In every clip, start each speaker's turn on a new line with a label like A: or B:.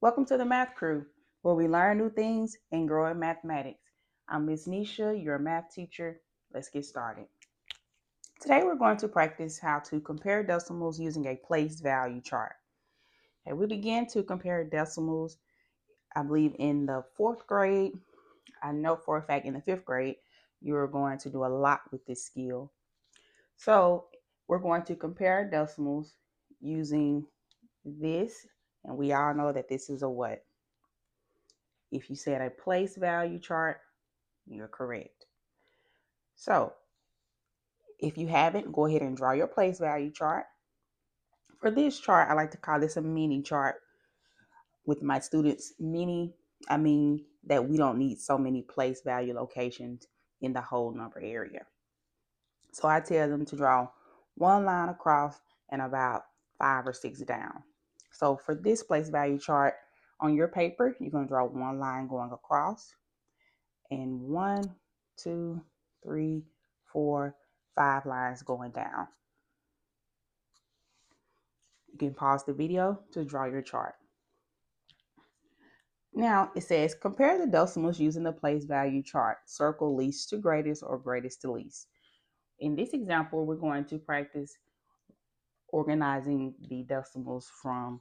A: Welcome to the Math Crew, where we learn new things and grow in mathematics. I'm Miss Nisha, your math teacher. Let's get started. Today we're going to practice how to compare decimals using a place value chart. Okay, we began to compare decimals, I believe, in the 4th grade. I know for a fact in the 5th grade, you're going to do a lot with this skill. So we're going to compare decimals using this, and we all know that this is a what? If you said a place value chart, you're correct. So if you haven't, go ahead and draw your place value chart. For this chart, I like to call this a mini chart with my students. Mini, I mean that we don't need so many place value locations in the whole number area. So I tell them to draw one line across and about 5 or 6 down. So for this place value chart on your paper, you're going to draw one line going across and 1, 2, 3, 4, 5 lines going down. You can pause the video to draw your chart. Now it says compare the decimals using the place value chart. Circle least to greatest or greatest to least. In this example, we're going to practice organizing the decimals from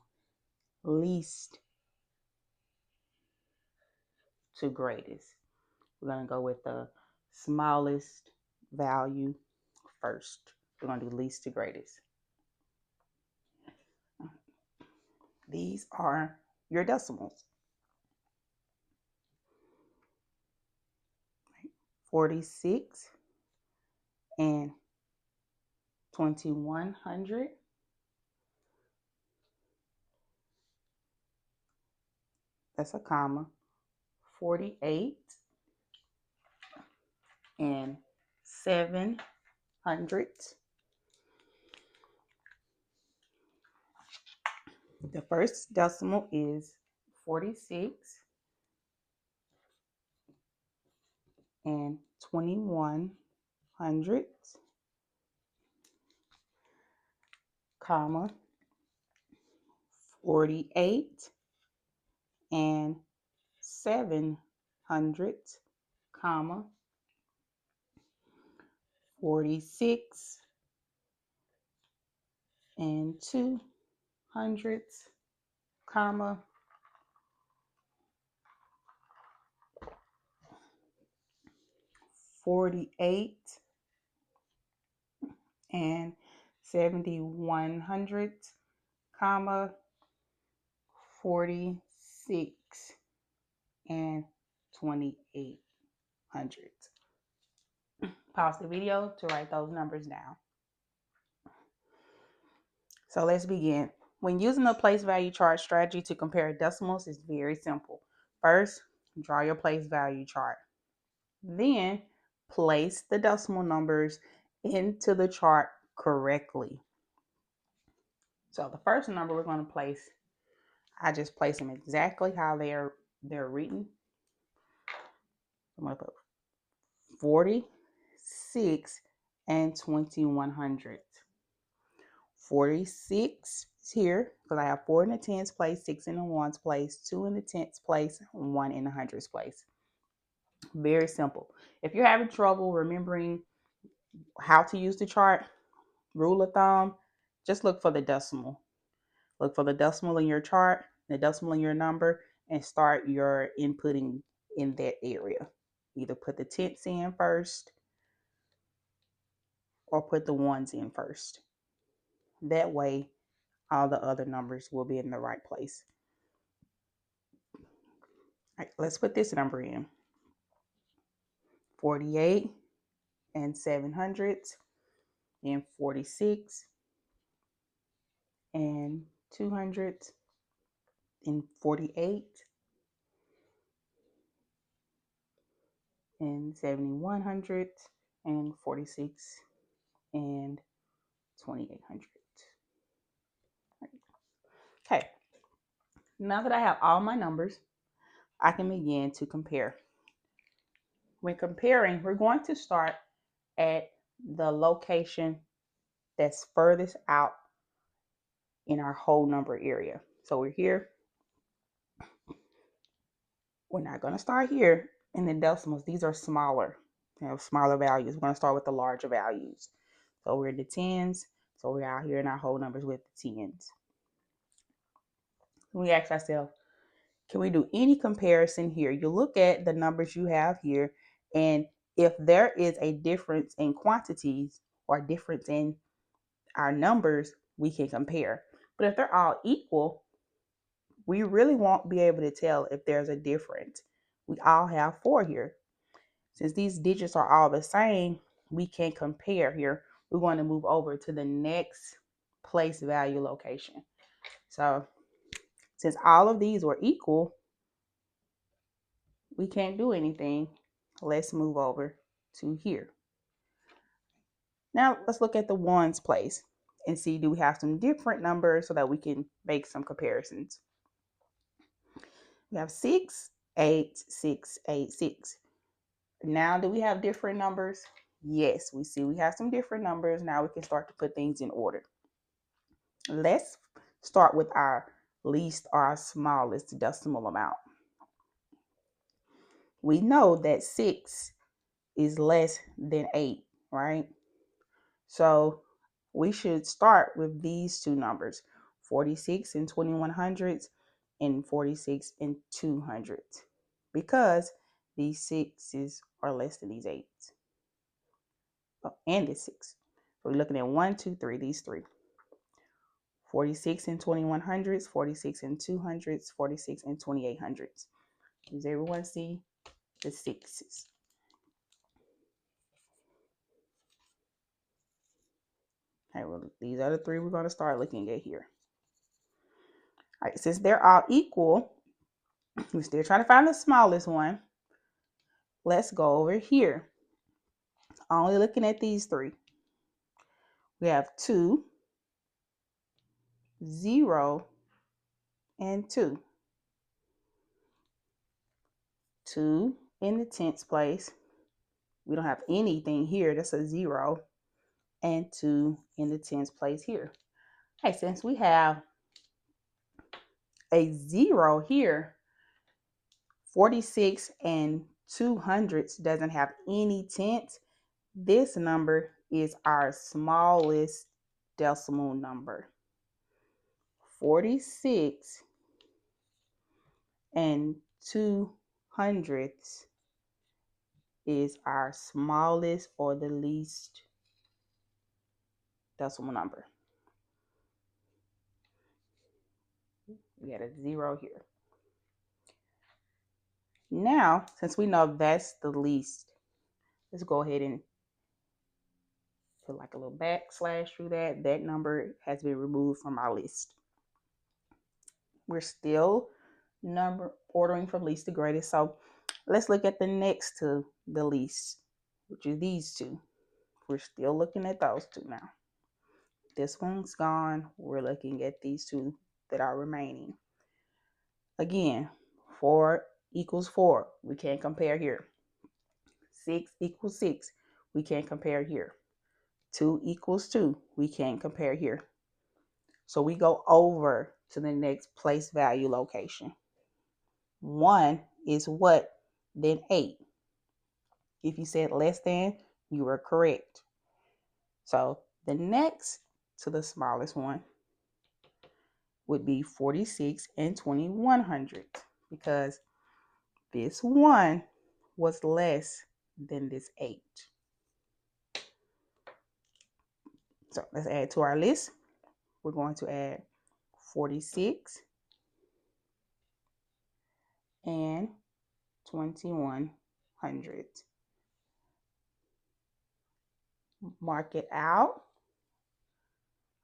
A: least to greatest. We're going to go with the smallest value first. We're going to do least to greatest. These are your decimals. 46 and 2100. That's a comma. 48 and 700. The first decimal is 46 and 2100, comma, 48 and 700, comma, 46 and 200, comma, 48 and 7100, comma, 46 and 2800. Pause the video to write those numbers down. So let's begin. When using the place value chart strategy to compare decimals, it's very simple. First, draw your place value chart. Then place the decimal numbers into the chart correctly. So the first number we're going to place, I just place them exactly how they're written. I'm going to put 46 and 2100. 46 is here because I have 4 in the tens place, 6 in the ones place, 2 in the tenths place, 1 in the hundreds place. Very simple. If you're having trouble remembering how to use the chart, rule of thumb, just look for the decimal. Look for the decimal in your chart, the decimal in your number, and start your inputting in that area. Either put the tenths in first or put the ones in first. That way, all the other numbers will be in the right place. All right, let's put this number in. 48 and 700, and 46 and 200, and 48 and 7100, and 46 and 2800. Okay, now that I have all my numbers, I can begin to compare. When comparing, we're going to start at the location that's furthest out in our whole number area. So we're here. We're not going to start here in the decimals. These are smaller. They have smaller values. We're going to start with the larger values. So we're in the tens. So we're out here in our whole numbers with the tens. We ask ourselves, can we do any comparison here? You look at the numbers you have here, and if there is a difference in quantities or difference in our numbers, we can compare. But if they're all equal, we really won't be able to tell if there's a difference. We all have 4 here. Since these digits are all the same, we can compare here. We're going to move over to the next place value location. So since all of these were equal, we can't do anything. Let's move over to here. Now let's look at the ones place and see, do we have some different numbers so that we can make some comparisons. We have 6, 8, 6, 8, 6. Now, do we have different numbers? Yes, we see we have some different numbers. Now we can start to put things in order. Let's start with our least or our smallest decimal amount. We know that 6 is less than 8, right? So we should start with these two numbers, 46 and 2100s and 46 and 200s, because these 6s are less than these 8s. Oh, and this 6. So we're looking at 1, 2, 3, these 3. 46 and 2100s, 46 and 200s, 46 and 2800s. Does everyone see the 6s? Okay, well, these are the 3 we're going to start looking at here. All right, since they're all equal, we're still trying to find the smallest one. Let's go over here. Only looking at these 3. We have 2, 0, and 2. 2 in the tens place. We don't have anything here. That's a 0. And 2 in the tens place here. Okay, since we have a 0 here, 46 and 200s doesn't have any tens. This number is our smallest decimal number. 46 and 200ths is our smallest or the least decimal number. We had a 0 here. Now, since we know that's the least, let's go ahead and put like a little backslash through that. That number has been removed from our list. We're still ordering from least to greatest. So let's look at the next to the least, which is these 2. We're still looking at those 2 now. This one's gone. We're looking at these 2 that are remaining. Again, 4 equals 4. We can't compare here. 6 equals 6. We can't compare here. 2 equals 2. We can't compare here. So we go over to the next place value location. 1 is what? Then 8. If you said less than, you were correct. So the next to the smallest one would be 46 and 2100, because this 1 was less than this 8. So let's add to our list. We're going to add 46 and 2100. Mark it out.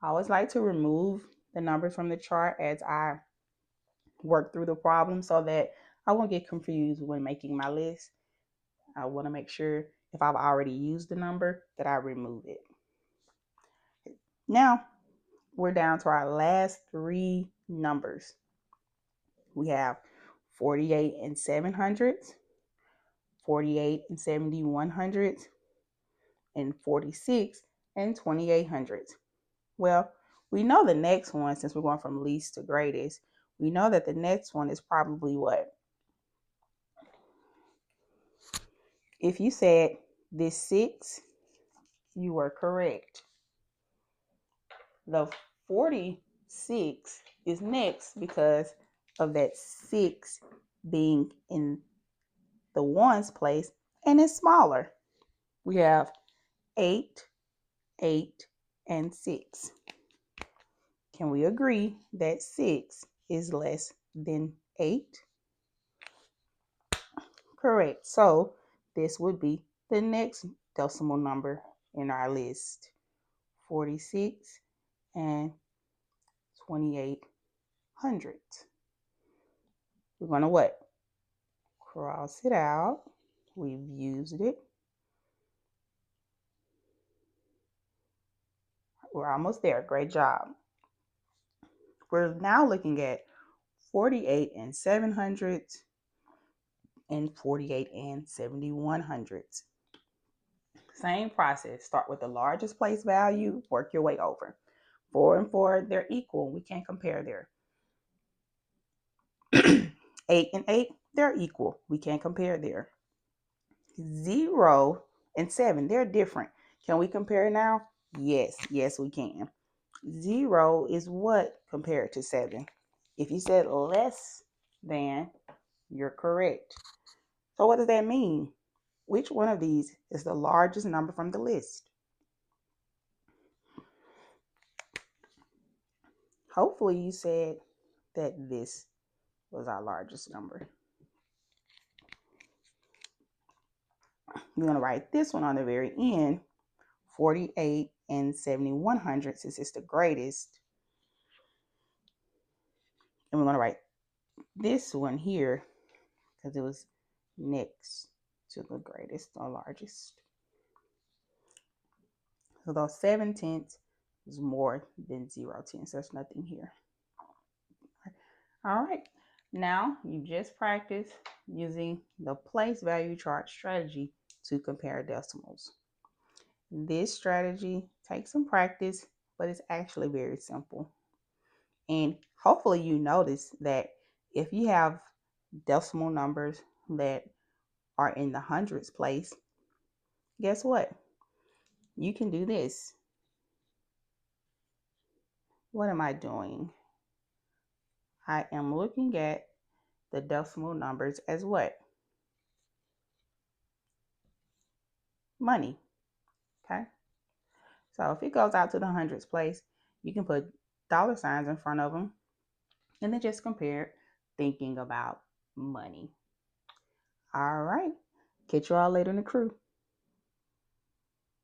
A: I always like to remove the numbers from the chart as I work through the problem so that I won't get confused when making my list. I want to make sure if I've already used the number that I remove it. Now we're down to our last 3 numbers. We have 48 and 700s, 48 and 7100s, and 46 and 2800s. Well, we know the next one, since we're going from least to greatest, we know that the next one is probably what? If you said this 6, you were correct. The 46 is next because of that 6 being in the ones place and it's smaller. We have 8, 8, and 6. Can we agree that 6 is less than 8? Correct. So this would be the next decimal number in our list. 46 and 28 hundredths. We're going to what? Cross it out. We've used it. We're almost there. Great job. We're now looking at 48 and 7 hundredths and 48 and 71 hundredths. Same process. Start with the largest place value, work your way over. 4 and 4, they're equal. We can't compare there. 8 and 8, they're equal. We can't compare there. 0 and 7, they're different. Can we compare now? Yes, we can. 0 is what compared to 7? If you said less than, you're correct. So what does that mean? Which one of these is the largest number from the list? Hopefully you said that this was our largest number. We're going to write this one on the very end, 48 and 71 hundredths, since it's the greatest. And we're going to write this one here because it was next to the greatest or largest. So those 7 tenths is more than 0 tenths. There's nothing here. All right. Now you just practiced using the place value chart strategy to compare decimals. This strategy takes some practice, but it's actually very simple. And hopefully you notice that if you have decimal numbers that are in the hundreds place, guess what? You can do this. What am I doing? I am looking at the decimal numbers as what? Money. Okay. So if it goes out to the hundreds place, you can put dollar signs in front of them and then just compare thinking about money. All right. Catch you all later in the crew.